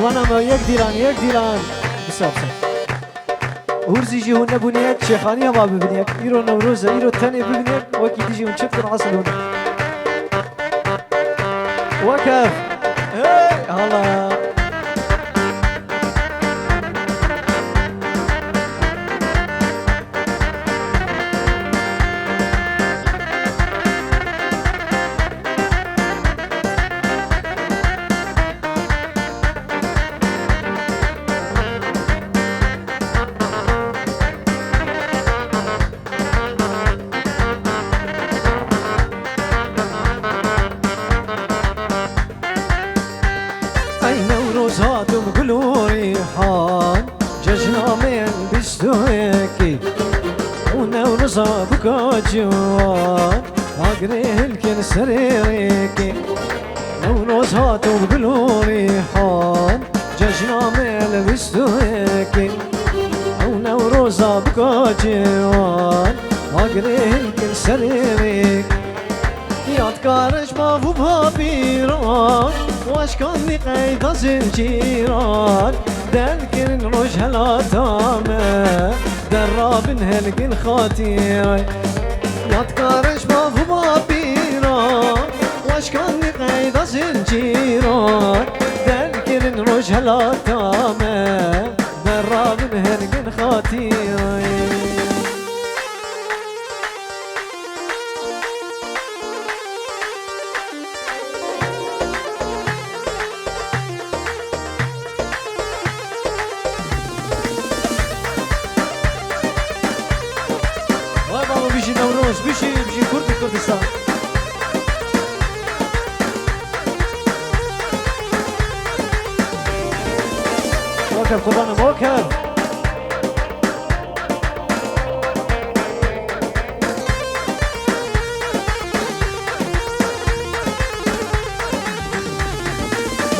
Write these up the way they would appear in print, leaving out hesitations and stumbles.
قربانا ما یک دیلان بساب هورزی جی هون نبونید شیخانی ما ببینید ایرو نوروز ایرو تنی ببینید وکی دیجی هون چطور عسلون وكف هلا هاتم قلوري حان ججنا من بستوكي ونورزا بكاجوان عقريه الكن سريريكي نورز هاتم قلوري حان ججنا من بستوكي ونورزا بكاجوان عقريه الكن سريريكي يادكارش ما بو بابيران واشكاني قيد زنجيران دلكن روش هلاتامه درابن هلكن خاطيري يادكارش ما بو بابيران واشكاني قيد زنجيران دلكن روش هلاتامه درابن هلكن خاطيري بيجي نوروز بيجي كردستان موكب قربانا موكب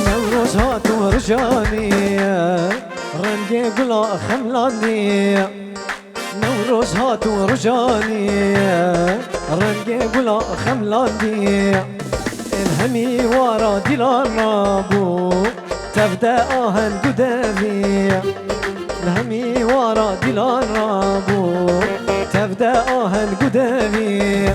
نوروز هاتو رجاني رنقي قلا خملاني نوروز هاتو رجاني رنقي قلا خملاني الهمي ورا ديلان رابو تبدا اهن قدامي الهمي ورا ديلان رابو تبدا اهن قدامي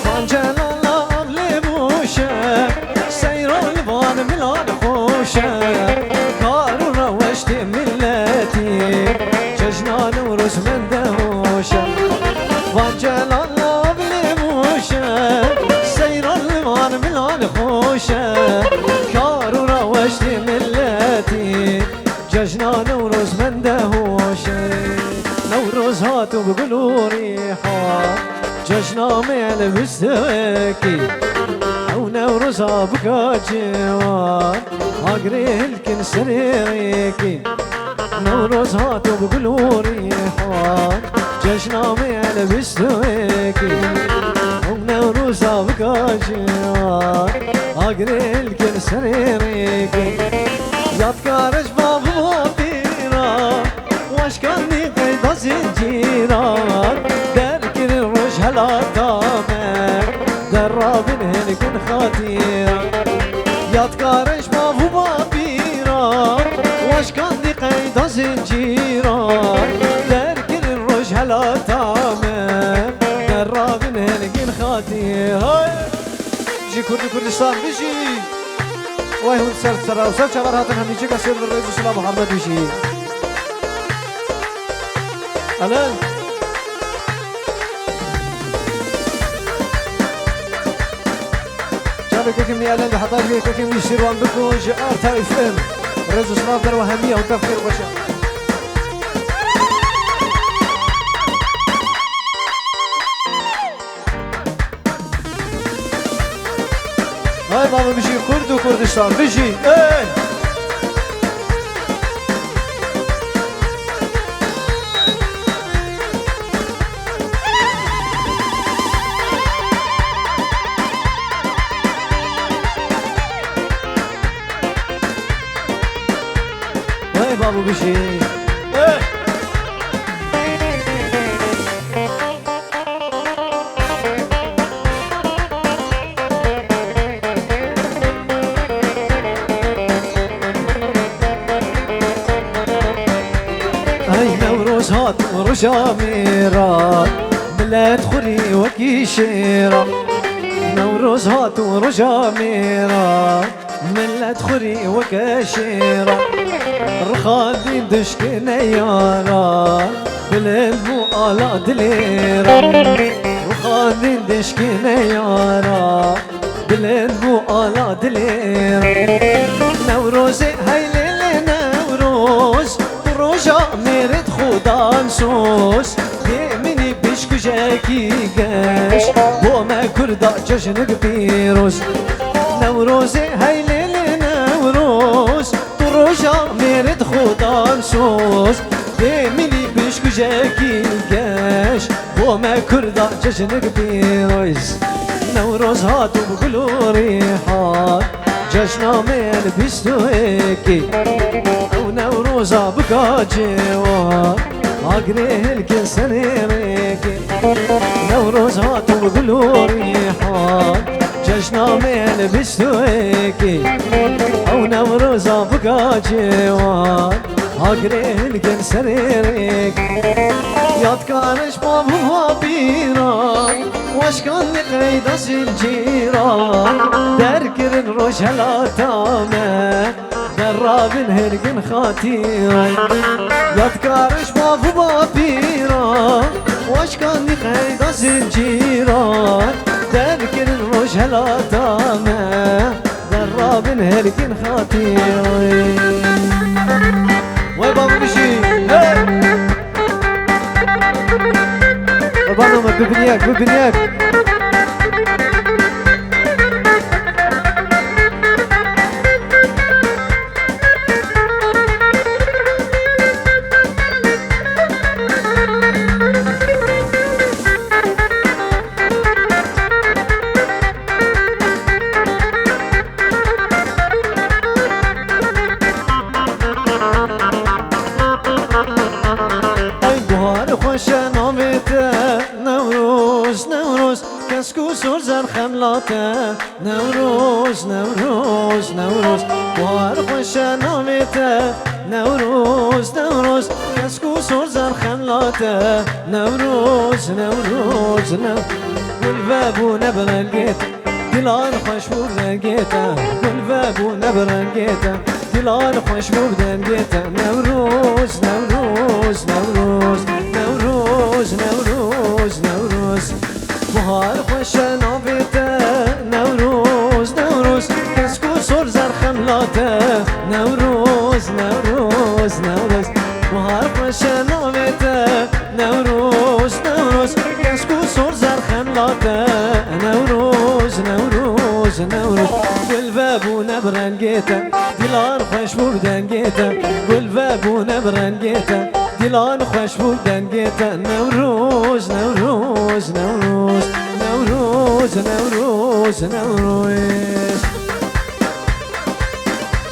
فانجل الله قبل بوشه سير البان ملان خوشه كارو روشت ملتي ججنا نوروز من دهوشه فانجل الله بلموشه سير المان ملان خوشه كارو روشت ملتي ججنا نوروز من دهوشه نوروز هاتو بقولوا ريحه ججنا ميل بستوكي او نوروز بقى جوان هاقري الكن سريريكي نوروز هاتو بقولوا ريحان ججنا ميل بستوكي او نوروز بقى جوان هاقري الكن سريريكي يادكارش باب مابيران واشكاني قيد زنجيران دركن الرش هلا دامك درابن هلكن خاطيران يادكارش باب مابيران واشكاني قيد زنجيران دركن الرش هلا دامك درابن هلكن خاطيران بيجي كردستان بيجي وای هون سر و سر چهار هاتن همیشه که سر رئیس اسلام محمد بشی الان جابك كم ني الان بحطاج كم يشيروان بكو جار تايف ام رئيس اسلام در وهميه وتفكير وشا هاي بابا بيجي كرد وكردستان بيجي ايه هاي بابا بيجي ايه ورجا ميرا بلاد خوري وكي شيرا نوروز هات ورجا ميرا بلاد خوري وكاشيرا رخادي دشكنا يارا بلاد مو آلا دليرا رخادي دشكنا يارا بلاد مو آلا دليرا نوروز هاي ليلة نوروز رجا ميرد خدا نسوس مني بشكو جاكي قاش وما كردا جشنك بيروس نوروز هاي ليلة نوروز رجا ميرد خدا نسوس مني بشكو جاكي قاش وما كردا جشنك بيروس نوروز هاتو بقلو ريحات جشنا من بيستو هيكي ونوروزا بقى جوا عقريه الكل سنيريكي نوروز هاتو بقلو ريحان جشنا من بيستو هيكي ونوروزا بقى جوا عقريه الكل سنيريكي ياد كانش بابو بيران واش كان لقيدا سنجيران دركرن روش هلا تامه درابن هرقن خاتيران يذكرش بابو بابيران واش كان لقيدا سنجيران دركرن روش هلا تامه درابن هرقن خاتيران وي بابو بشي برنامج ببنياك كسكو سرزر خملاته نوروز نوروز نوروز بار خوش نامته نوروز نوروز كسكو سرزر خملاته نوروز نوروز نوروز والبابو نبرنجيت دلان خوش بردنجيته والبابو نبرنجيته دلان خوش بردنجيته نوروز نوروز نوروز نوروز نوروز نوروز بهار خوش نابته نوروز نوروز کسکو سر زر خملاته نوروز نوروز نوروز بهار خوش نابته نوروز نوروز کسکو سر زر خملاته نوروز نوروز نوروز والبابو نبرنجيته دلان خوش بودنجيته والبابو نبرنجيته دلان خوش بودنجيته نوروز نوروز نوروز نوروز نوروز نوروز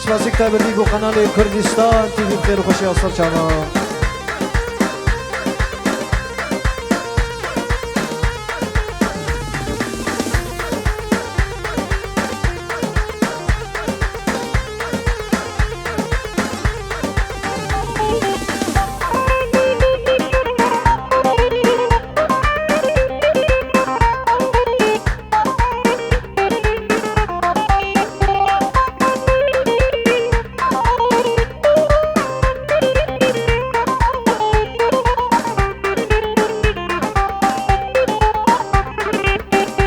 سپاسی کتاب دیگو قنال کردستان تیوی بخیر و خوشی آسر چانا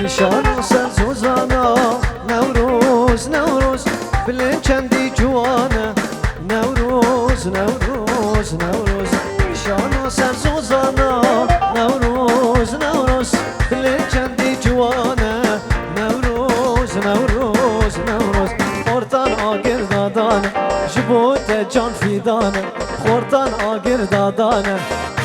شان سر زوزانا نوروز نوروز بلن چندی جوانا نوروز نوروز نوروز شان سر زوزانا نوروز نوروز بلن چندی جوانا نوروز نوروز نوروز خورتان آگر دادانه جبوت جان فیدانه خورتان آگر دادانه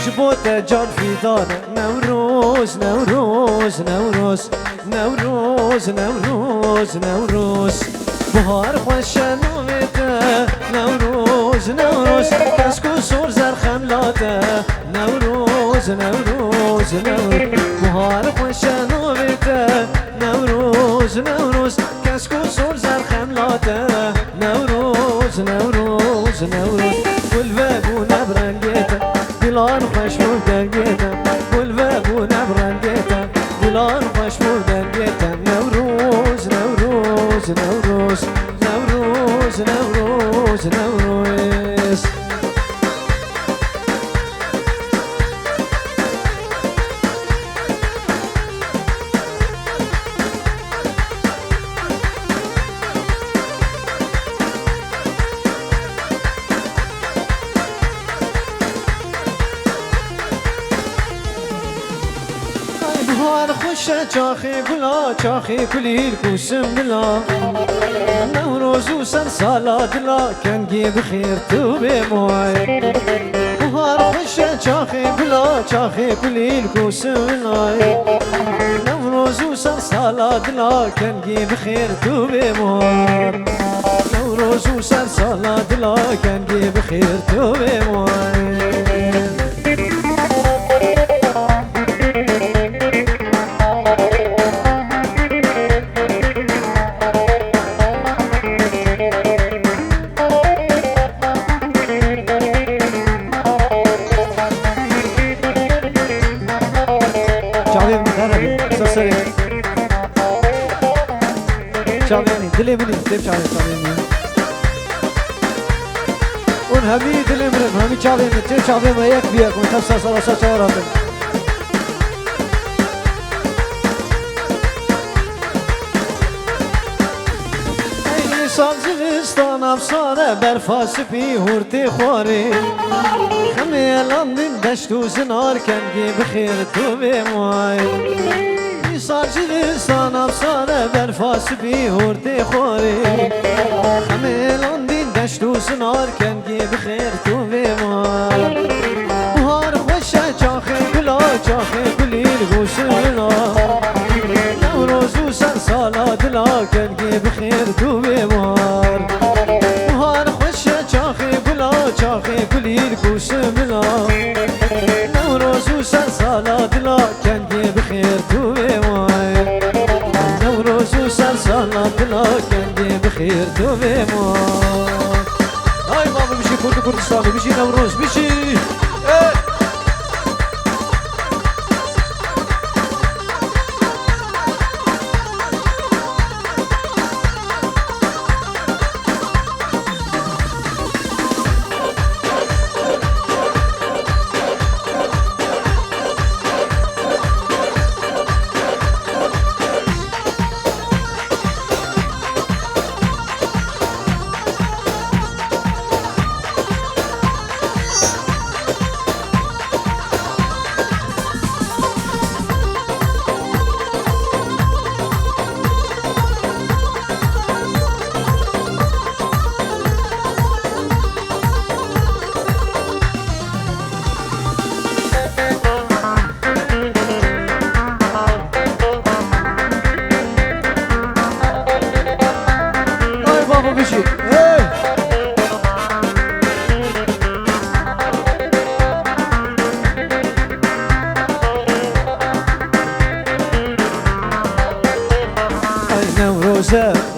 جبوت جان فیدانه نوروز نوروز نوروز نوروز نوروز نوروز بهار خوش نامته نوروز نوروز کسکو سر زر خملاته نوروز نوروز نوروز بهار خوش نامته نوروز نوروز کسکو سر زر خملاته نوروز نوروز نوروز والبابو نبرنجيته دلان خوش چاخی گلا چاخی کلیل کوسم بلا نوروز و سر سالا دلا کنگی بخیر تو بموی بهار خوشه چاخی گلا چاخی کلیل کوسم بلا نوروز و سر سالا دلا کنگی بخیر تو بموی نوروز و سر سالا دلا کنگی بخیر تو بموی شعبيني دلي مني دلي شعبيني اون همي دلي مني همي شعبيني تي شعبيني ما يك بيك وتفسر صلاة شعرات اي سازلستان افسانه برفاس بي هورتي خواري خميلان دين دشتو زنار كنگي بخير تو بماي سازلستان افسانه برفاس بی هورتی خوری خمیلان دین دشت و سنار کنگی بخیر تو بیمار بهار خوشه چاخه گلا چاخه گلیل گوشلا نوروز و سر سالا دلا کنگی بخیر تو بیمار بهار خوشه چاخه گلا چاخه گلیل گوشلا نوروز و سر سالا دلا کنگی بخیر تو بیمار نوروز و سر سالا دلا کنگی بخیر تو بیمار های بابا بشی کرد کردستانی بشی نوروز بشی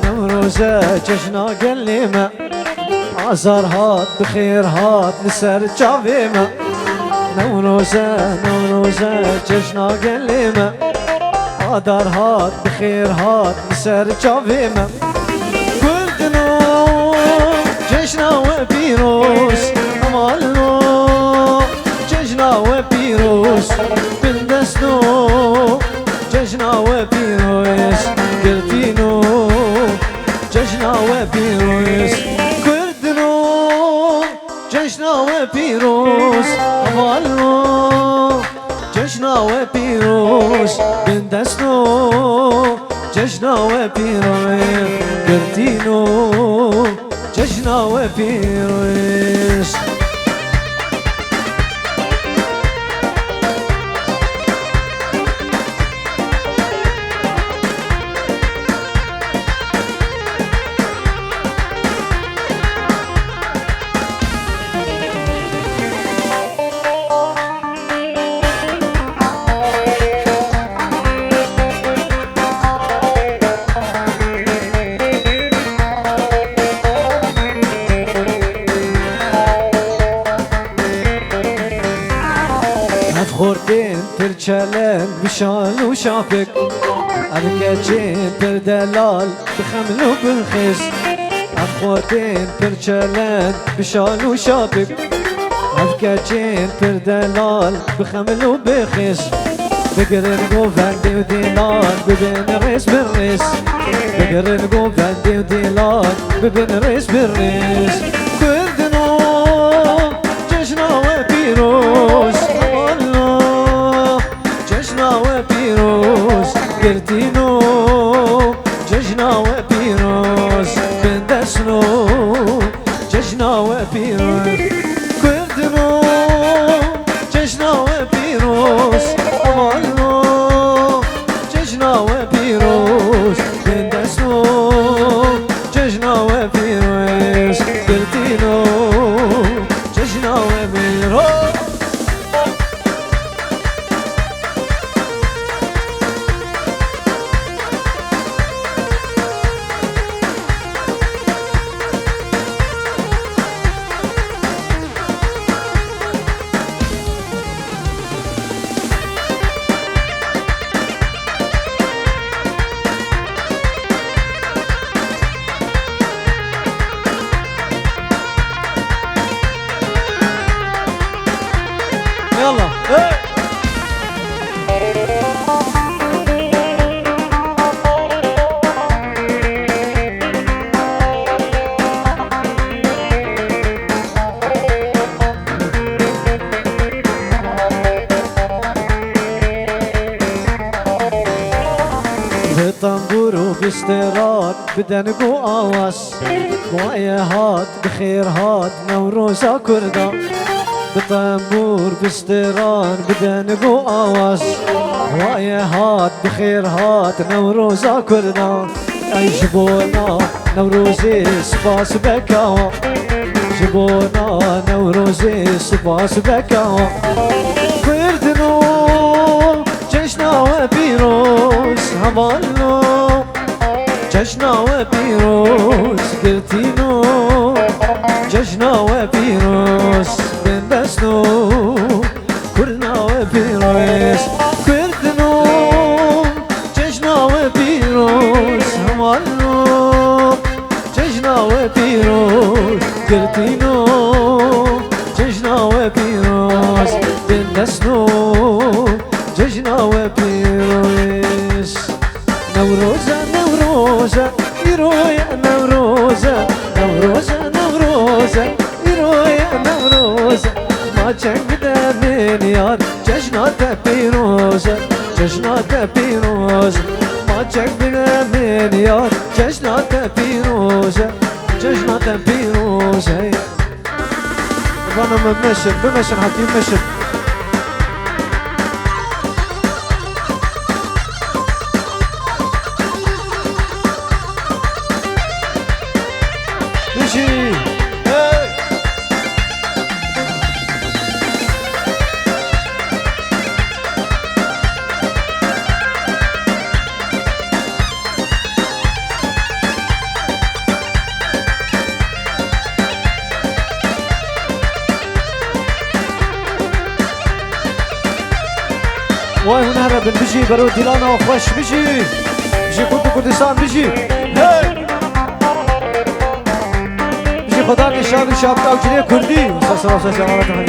نوروزه جشنا قليمة عزر هات بخير هات نسر جاويمة نوروزه جشنا قليمة عدر هات بخير هات نسر جاويمة كردنا جشنا وبيروس أمالنا جشنا وبيروس بندسنو جشنا وبيروس قلتينو جشنا وبيروس كردنو جشنا وبيروس أمالنا جشنا وبيروس بندسنو جشنا وبيروس قلتينو جشنا وبيروس خوردين ترچلن بشال وشافك أركجين تردلال بخمل وبالخس خوردين ترچلن بشال وشافك أركجين تردلال بخمل وبخس بقرن قوفندي وديلان ببين ريس بالريس بقرن قوفندي وديلان ببين ريس بالريس كردنو جشنا وبيروس جشنا وبيروس كردنو جشنا وبيروس أمالو جشنا وبيروس بندسنو جشنا وبيروس كردينو جشنا وبيروس يلا بالطنبور وباستيراد بدنقو آواس ويا هات بخير هات نوروزا كردا بطنبور باستيران بدنقو آواس ويا هات بخير هات نوروزا كردا أي جبونا نوروزي سباس بكاوا جبونا نوروزي سباس بكاوا كردنو جشنا وبيروس هبالو جشنا وبيروس قلتينو جشنا وبيروس بنبسنو كلنا وبيروس كردنو جشنا وبيروس هبالو جشنا وبيروس قلتينو جشنا وبيروس بنبسنو جشنا وبيروس نوروزة نوروزة يرويا نوروزة نوروزة نوروزة يرويا نوروزة ما جنقنا من يار جشنا بيروزة جشنا بيروزة ما جنقنا من يار جشنا بيروزة جشنا بيروزة وانا بمشن حتى يمشن وای هنر بن بجی برو دیلانا خوش بجی بجی کردستان بجی بجی خدا نشان شاب تاوجری کردی سلام سلام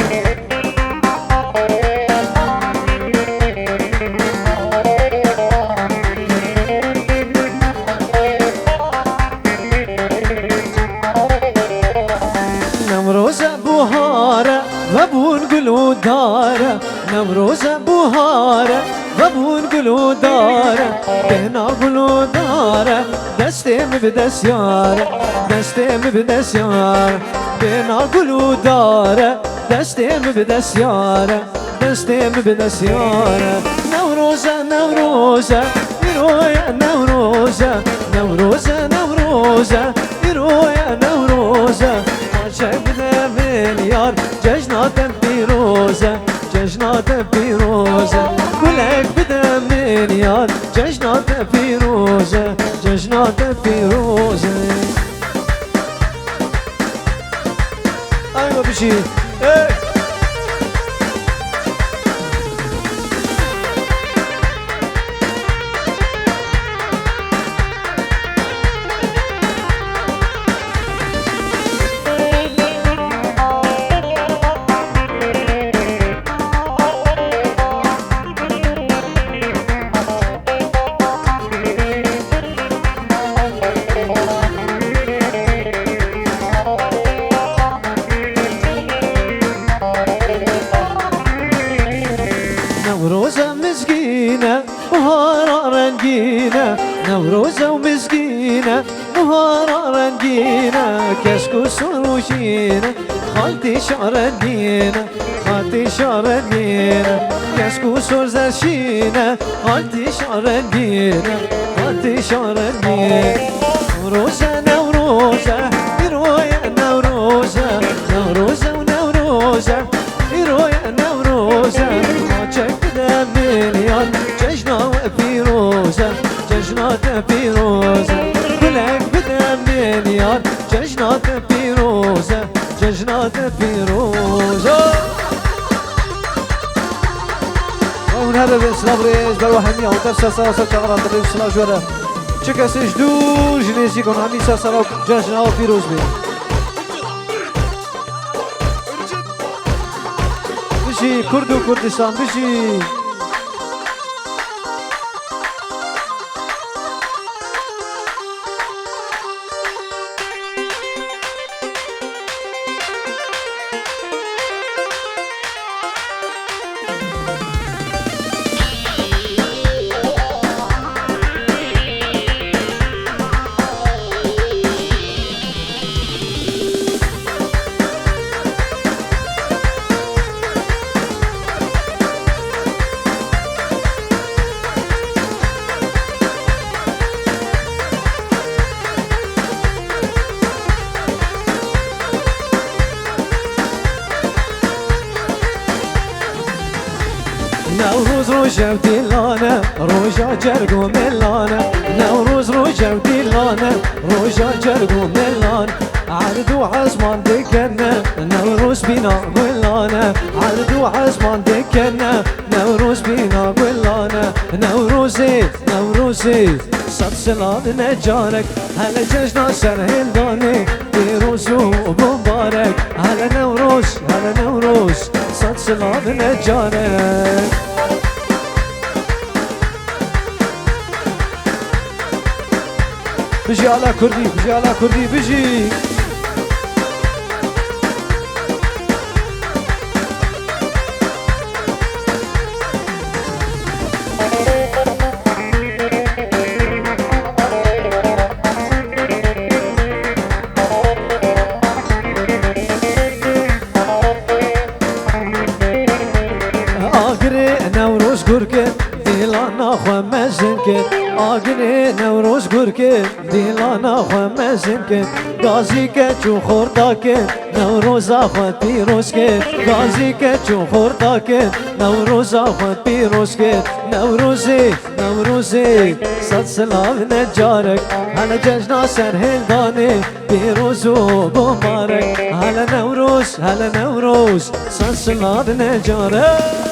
نمروز بوهاره و بون گلو داره نمروز بوهاره و بون گلو داره بنا گلو داره دستم به دست یاره دستم به دست یاره بنا گلو داره دستم به دست یاره دستم به دست یاره نوروزه نوروزه رویا نوروزه نوروزه نوروزه رویا نوروزه عجبنا من یار جشنات پیروزه جشنات پیروزه گلک بده من یار جشنات پیروزه جشنات پیروزه ایوه بشی نوروزة مسكينة بهارة رنجينة نوروزة ومسكينة بهارة رنجينة كسكس وروشينة خالتي شاردينا خالتي شاردينا كسكو سور زرشينا خالتي شاردينا خالتي شاردينا نوروزة نوروزة يرويا نوروزة نوروزة ونوروزة يرويا نوروزة خاطشك بدا مليون ججنا وبيروزة ججنا بيروزة كلك بدا مليون ججنا بيروزة ججنا بيروزة ونهرب الاسلام ريز بروح مياه ودرسة سراسة شغرة طريق السلاة جورة چکه سجدو جنیزی کن همی سرسرا جشن ها پیروز بید بشی کرد و کردستان بشی نوروز روجا وديلانا روجا جرقو ملانا نوروز روجا وديلانا روجا جرقو ملانا عردو عزمان دكنا نوروز بينا قلانا عردو عزمان دكنا نوروز بينا قلانا نوروزي نوروزي صد سلام نجارك هلا ججنا سر هنداني بيروز ومبارك هلا نوروز هلا نوروز صد سلام نجارك بجي على كردي بجي على كردي بجي نوروز گرکه دیلانا خو مزن که آگنه نوروز گرکه دیلانا خو مزن که گازی که چو خوردا که نوروز خو پیروز که گازی که چو خوردا که نوروز خو پیروز که نوروزی نوروزی صد سلام نجارک هلا ججنا سر هندانه پیروز و مبارک هلا نوروز صد سلام نجارک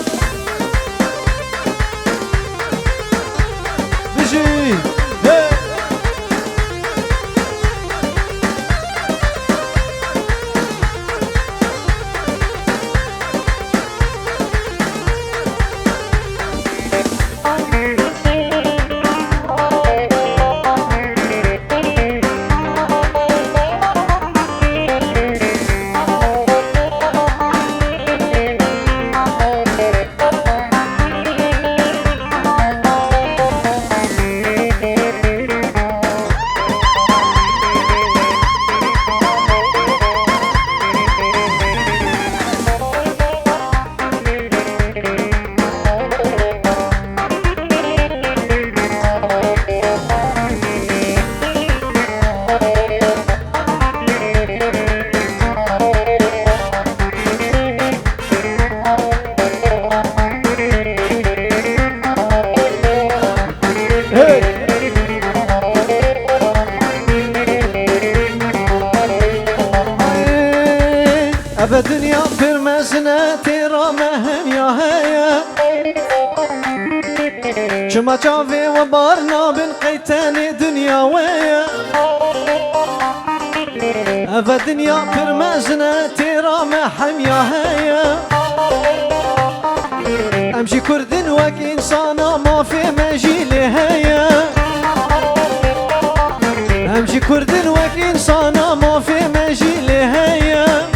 ابد دنیا فرمزنه تیرا مهم یا هیا چما چاوی و بارنا بن قیتانی دنیا ویا ابد دنیا فرمزنه تیرا مهم یا هیا امشي كردن وك انسانا ما في مجيل هيا امشي كردن وك انسانا ما في مجيل هيا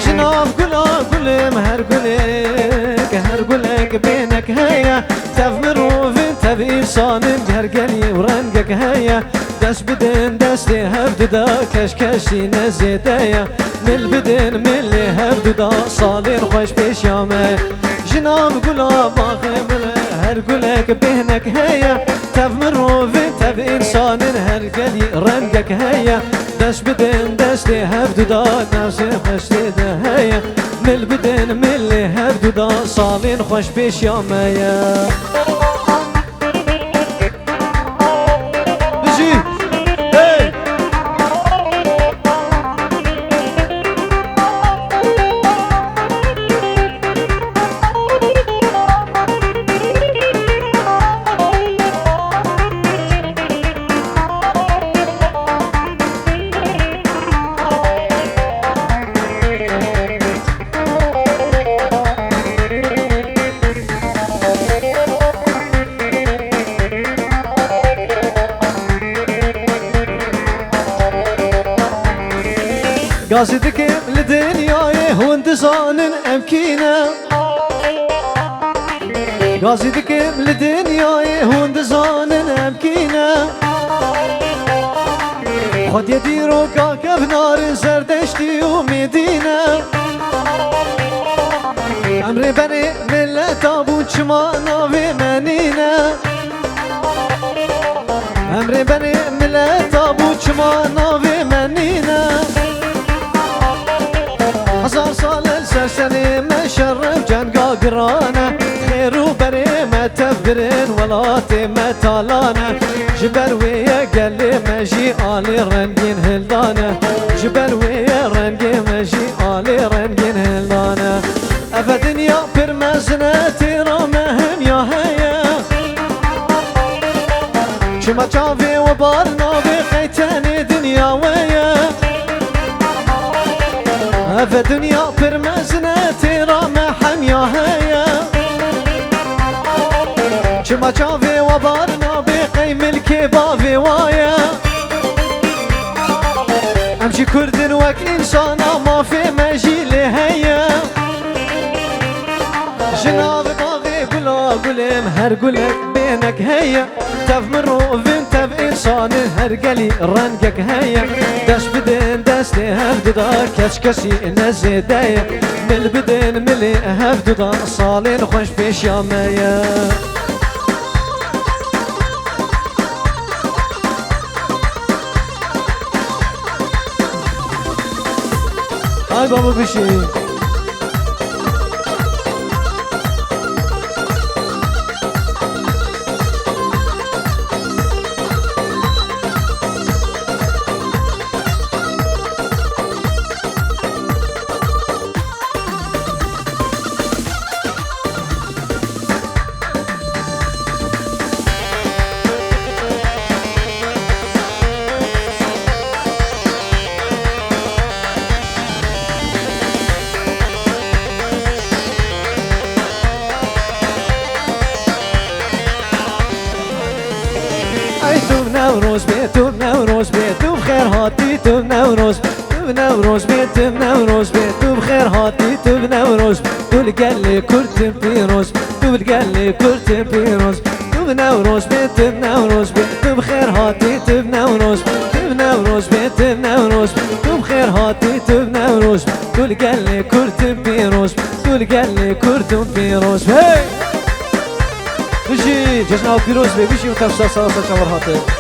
جناب قلا قلم هر قلك بينك هيا تف مروف تف إنسان هر قلي ورنقك هيا دس بدن دستي هبدو دا كشكشي نزيدايا من بدن من اللي هبدو دا صالين خوش بشامي جناب قولا باخي من هر قولك بهنك هيا تف من روفين تف إنسان هر قلي رنقك هيا دش بدن دستي هبدو دا نفسي خشتي دا هيا من بدن من اللي هبدو دا صالين خوش بشامي قاصدك لدنياي هون زان امكينه قاصدك لدنياي هون زان امكينه خد يدي روكاك بنار زردشتي ومدينه امري بني ملت ابو شما ناوي منينه امري بني ملت ابو شما ناوي منينه هزار سال السرسني مشرف جنقا قرانه خير وبري ما تفرن ولاتي ما تالانه جبل ويا قال لي ماشي آلي رنقين هلدانه جبل ويا رنقي ماشي آلي رنقين هلدانه أفدن يا برمزنة تيرا مهم يا هيا شما شافي وبارنا بخيتاني دنيا ويا هذا دنيا برمزنا ترى ما حم يا هيا شما شافي وبارنا بقيم الكبافي وايا امشي كرد وك انسانا ما في مجي لهيا جناب باغي قلا قلم هر قلك بينك هيا تف من روفين تف انسان هر قلي رنقك هيا دش بدن دستي هفدو دا كشكشي نزيدايا من بدن ملي هفدو دا صالين خوش بشامايا هاي بابا بشي نوروز بيت نوروز بيت بخير هاتي تب نوروز نوروز بيت نوروز بيت بخير هاتي تب نوروز تقول قال لي كرتم بيروز تقول قال لي كرتم بيروز تب نوروز بيت نوروز بيت بخير هاتي تب نوروز تب نوروز بيت نوروز بخير هاتي تب نوروز تقول قال لي كرتم بيروز تقول قال لي كرتم بيروز هي بيجي جشنا بيروز بيجي وتفسر صلاة شاور هاتي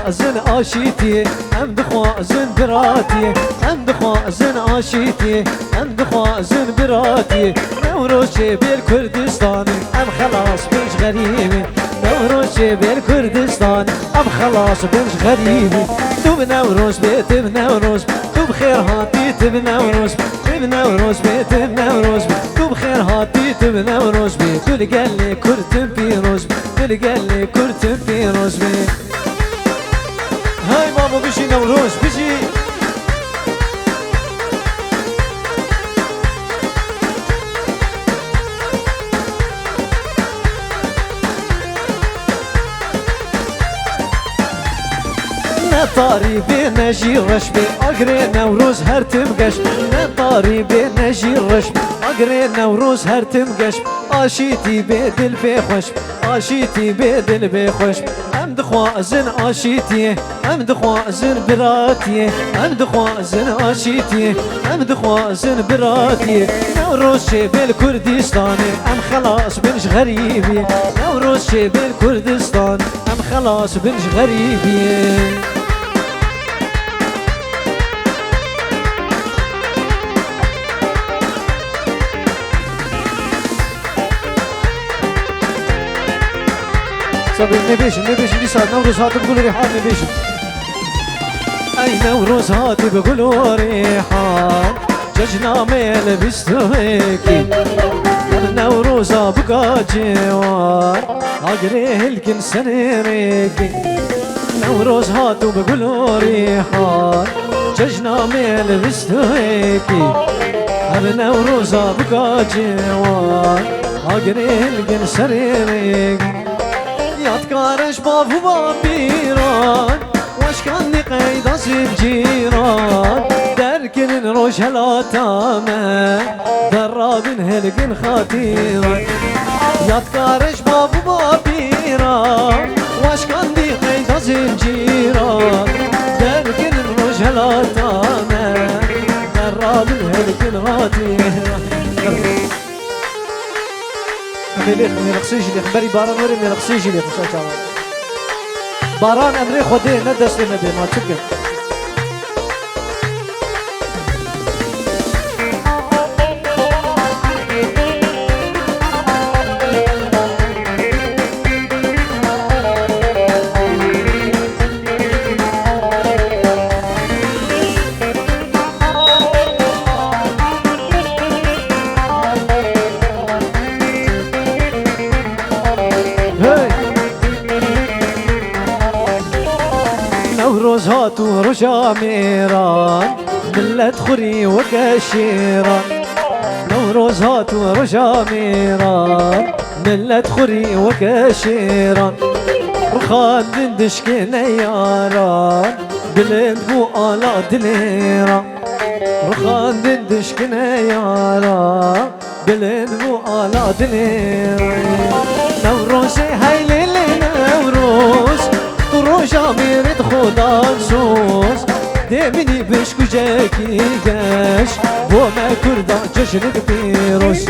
زن آشيتي ام دخوا زن براتي ام دخوا زن آشيتي ام دخوا زن براتي نوروز بالكردستان ام خلاص بنش غريبي نوروز بالكردستان ام خلاص بنش غريبي تو بنوروز بيت بنوروز تو بخير هاتي تبنوروز بنوروز بيت بنوروز تو بخير هاتي تبنوروز بيت تو قال لي كرتم بيروز تو قال لي كرتم بيروز بيت هاي بابا بيجي نوروز بيجي نطاري بين نجي رشبي أقري نوروز هرتم قشب نطاري بين نجي رشب أقري نوروز هرتم قشب آشيتي بيدل بخشب آشيتي بيدل بخشب أم دخوازن آشيتي أم دخوازن براتي أم دخوازن آشيتي أم دخوازن براتي نوروز شبل كردستاني أم خلاص بنش غريبي نوروز شبل كردستان أم خلاص بنش غريبي صبي نبيشن دي صار نوروز هاتي بقولوا ريحان نبيشن أي نوروز هاتي بقولوا ريحان ججنا ميل بستويكي نوروز بقى جوار أقريه الكن سنيريكي نوروز هاتو بقولوا ريحان ججنا ميل بستويكي نوروز بقى جوار أقريه الكن سنيريكي يتكارش بافو بابيران واش كان قيد زنجيران دركن روش هلاتامه درابن هلقن خطيران يتكارش بافو بابيران واش كان قيد زنجيران دركن روش هلاتامه درابن هلقن خطيران خميلي رقصيجي لي خبري باران وري من رقصيجي لي خشاشا باران امري خودي ندس لي نبي ما تشكل نوروز هاتو رجا ميران ملت خوري وكشيران نوروز هاتو رجا ميران ملت خوري وكشيران رخان دندشكي نياران بلند بو آلا دليران رخان دندشكي نياران بلند بو آلا دليران نوروز هايلي نوروز روشا میرد خدا سوز دمینی بشکو جکی گش و ما کردان جشن پیروز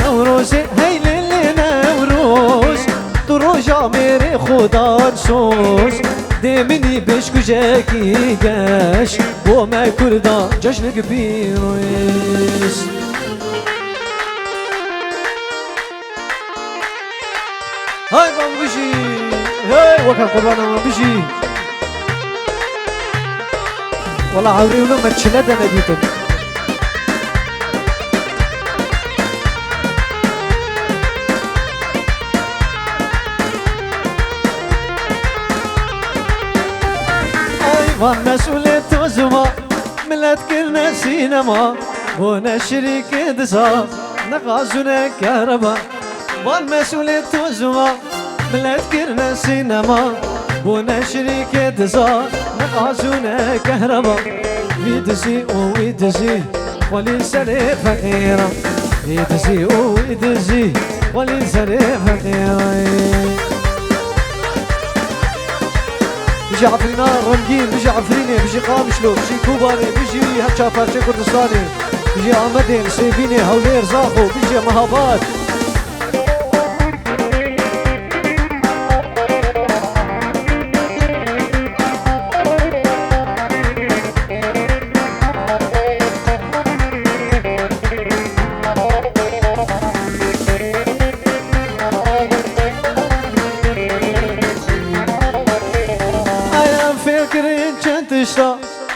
نوروز هیلی نوروز تو روشا میرد خدا سوز دمینی بشکو جکی گش و ما کردان جشن پیروز های بامگوشی هاي وكان قربانا ما بيجي والله عوري ولما تشلد انا بيتك ايوان مسؤولية توزما ملت كلنا سينما هنا شريك دسا نقازنا كهربا وان مسؤولية توزما ملت كرنا سينما بونا شريكة دزا نقازونا كهربا ويدزي ويدزي وللسنة فقيرة يدزي ويدزي وللسنة فقيرة بيجي عفرينا رنجين بيجي عفريني بيجي قامشلو بيجي كوباني بيجي هاتشا بارشي كردستاني بيجي عمدين سيبيني هولير زاخو بيجي مهابات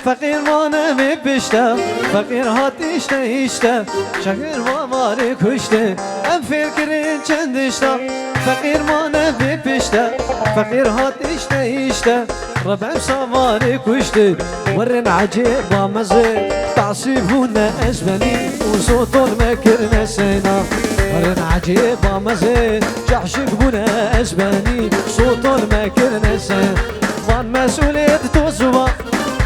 فقیر ما نمی پیشته فقیر هات ایشته شقیر ما ماری کشته ام فکرین چند اشته فقیر ما نمی پیشته فقیر هات ایشته ربع سواری کشته ورن عجیب با مزه تعصیبون اسبنی و صوتون مکر نسینا ورن عجیب با مزه جحشق بون اسبنی صوتون مکر نسینا وان والمسؤولية توزوا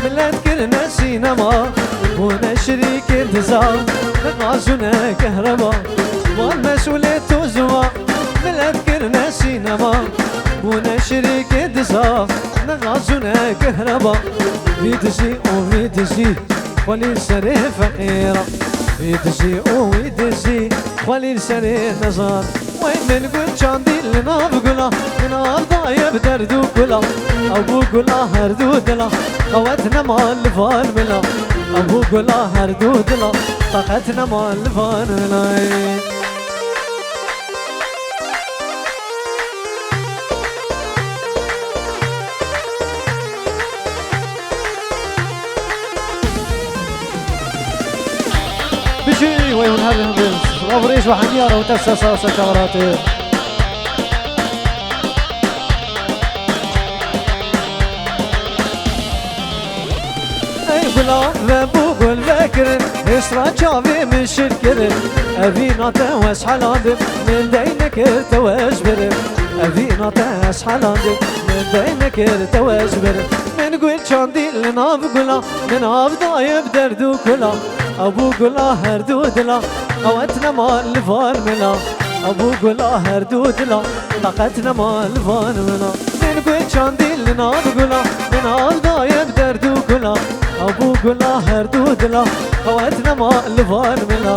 ملات كرنا سينما ونا شريك انتظار نغازونا كهربا والمسؤولية توزوا ملات كرنا سينما ونا شريك انتظار نغازونا كهربا ويدزي ويدزي ولي سري فقيرة ويدزي ويدزي ولي سري نظر وين من قل شاندي لنا بقلا لنا ضايب دردو كلا أبو قلا هردو دلا قوتنا مال فان ملا أبو قلا هردو دلا طاقتنا مال فان ملا بشي وين هذا البنت غفريش وحنيارة وتفسى صاصة كوراتي اي بلا ذنبو قول ذاكر اسرع جافي من شركر ابينا توس حلاندم من دينك توزبر ابينا توس حلاندم من دينك توزبر من قول شاندي لنا بقولا من ضايب دردو كلا أبو قلا هردو دلا قوتنا مال فارمنا أبو قلا هردو دلا طاقتنا مال فارمنا من قول شاندي لنا بقولا من ضايب دردو كلا أبو قلا هردو دلا قوتنا مال فارمنا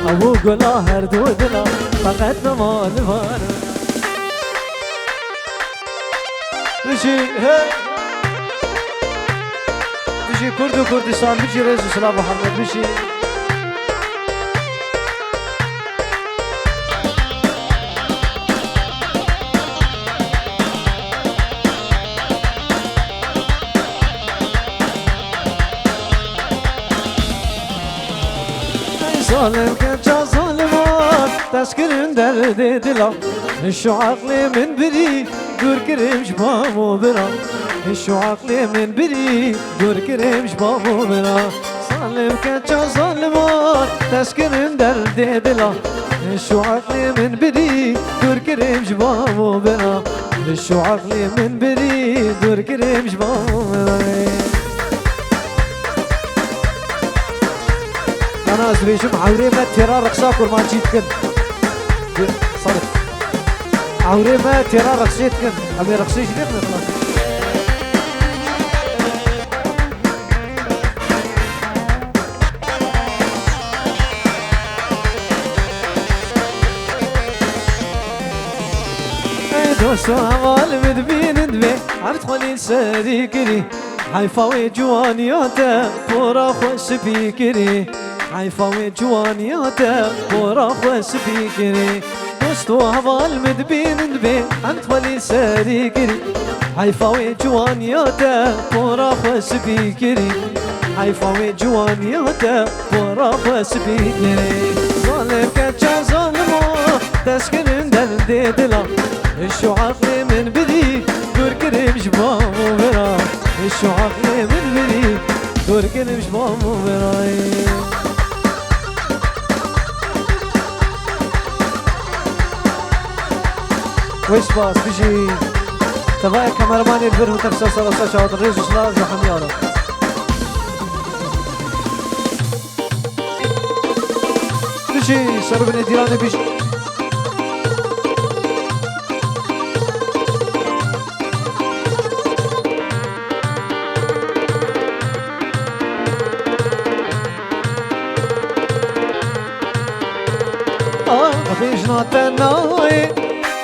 أبو قلا هردو دلا طاقتنا مال فارمنا بشي بشي كردو كردستان بشي رئيس سلام محمد بشي ظالم كنجا ظالمان تسكرن درد دلا شو عقلي من بري دور كرمش بامو برا شو عقلي من بري دور كرمش بامو برا ظالم كنجا ظالمان تسكرن درد دلا شو عقلي من بري دور كرمش بامو برا شو عقلي من بري دور كرمش بامو برا أنا أزبيشم عوري ما ترى رقصاك ورما جيتكن صدق عوري ما ترى رقصيتكن أبي رقصيش ليه خلاص دوستو هوال مدبين ندبي عرفت خلي سريكري حيفاوي جوانياتا بورا خوش بيكري حيفاوي جوانياتا بورا خوش بيكري دوستو هوال مدبين ندبي عرفت خلي سريكري حيفاوي جوانياتا بورا خوش بيكري حيفاوي جوانياتا بورا خوش بيكري ظالم كتشا ظالمو تسكن دل دلا شو عقلي من بدي دور كرمش بامو برا شو عقلي من بدي دور كرمش بامو برا وش باس بيجي تبايا كاميرماني البر وتفسر صلاصة شهود الرئيس وصلاة وحميارة بيجي سربني ديراني بيجي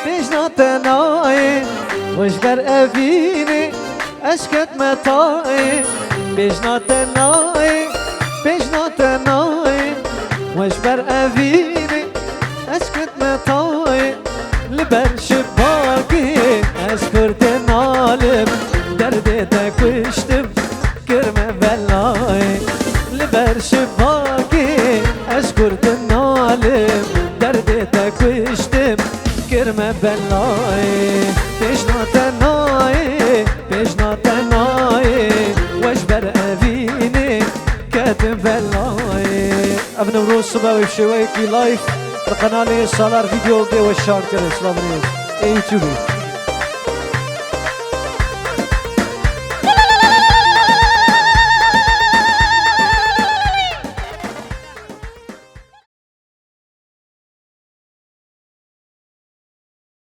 بيجنا تناي وش بر أفيني أشكت متاي بيجنا تناي وش بر أفيني أشكت متاي لبر شباكي أشكر تنالم دردي تكوشتم كرمة بلاي لبر شباكي أشكر تنالم دردي تكوشتم كرمة بلاي بيجنا تناي وجبر أفيني كاتم بلاي ابن وروس صباوي بشويكي لايف القناة سالار فيديو دي والشاركر اسلام ريز اي يوتيوبي